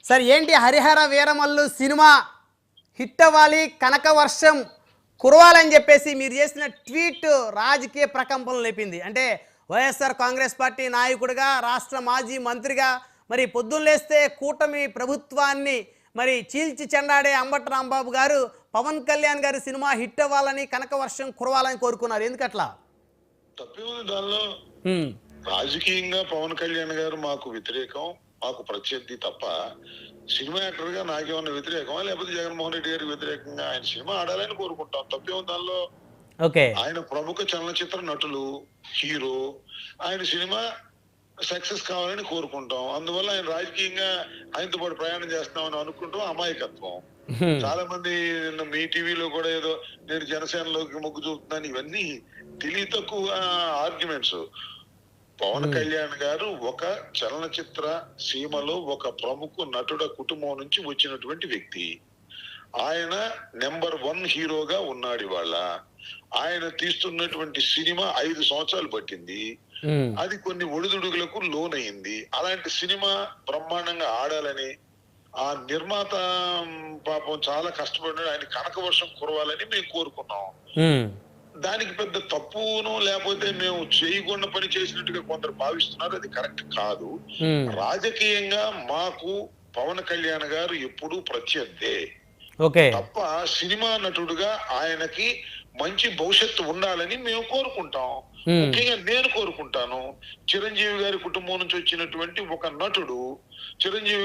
Sir ఏంటి Harihara Veeramallu cinema hit అవ్వాలి, కనకవర్షం కురవాలని చెప్పేసి మీరు చేసిన ట్వీట్ రాజకీయ ప్రకంపనలు లేపింది. అంటే వైఎస్ఆర్ కాంగ్రెస్ పార్టీ నాయకుడిగా, రాష్ట్ర మాజీ మంత్రిగా మరి పొద్దున్న లేస్తే కూటమి ప్రభుత్వాన్ని మరి చీల్చి చెండాడే అంబటి రాంబాబు గారు పవన్ కళ్యాణ్ గారి సినిమా హిట్ అవ్వాలని, కనకవర్షం కురవాలని కోరుకున్నారు. ఎందుకట్లా? తప్పేముంది దానిలో? రాజకీయంగా పవన్ కళ్యాణ్ గారు మాకు వ్యతిరేకం, మాకు ప్రత్యర్థి తప్ప సినిమా యాక్టర్ గా నాకేమన్నా వ్యతిరేకమా, లేకపోతే జగన్మోహన్ రెడ్డి గారికి వ్యతిరేకంగా ఆయన సినిమా ఆడాలని కోరుకుంటాం. తప్పేముంది దానిలో? ఆయన ప్రముఖ చలనచిత్ర నటులు, హీరో, ఆయన సినిమా సక్సెస్ కావాలని కోరుకుంటాం. అందువల్ల ఆయన రాజకీయంగా ఆయనతో పాటు ప్రయాణం చేస్తున్నామని అనుకుంటాం. అమాయకత్వం. చాలా మంది మీ టీవీలో కూడా ఏదో నేను జనసేనలోకి మొగ్గు చూపుతున్నాను, ఇవన్నీ తెలివి తక్కువ ఆర్గ్యుమెంట్స్. పవన్ కళ్యాణ్ గారు ఒక చలనచిత్ర సీమలో ఒక ప్రముఖ నటుడ కుటుంబం నుంచి వచ్చినటువంటి వ్యక్తి. ఆయన నెంబర్ 1 హీరోగా ఉన్నాడు. ఇవాళ ఆయన తీస్తున్నటువంటి సినిమా 5 సంవత్సరాలు పట్టింది. అది కొన్ని ఒడిదుడుగులకు లోనయింది. అలాంటి సినిమా బ్రహ్మాండంగా ఆడాలని ఆ నిర్మాత పాపం చాలా కష్టపడినాడు. ఆయన కనకవర్షం కురవాలని మేము కోరుకున్నాం. దానికి పెద్ద తప్పును లేకపోతే మేము చేయకుండా పని చేసినట్టుగా కొందరు భావిస్తున్నారు. అది కరెక్ట్ కాదు. రాజకీయంగా మాకు పవన్ కళ్యాణ్ గారు ఎప్పుడూ ప్రత్యర్థే తప్ప సినిమా నటుడుగా ఆయనకి మంచి భవిష్యత్తు ఉండాలని మేము కోరుకుంటాం. ముఖ్యంగా నేను కోరుకుంటాను. చిరంజీవి గారి కుటుంబం నుంచి వచ్చినటువంటి ఒక నటుడు చిరంజీవి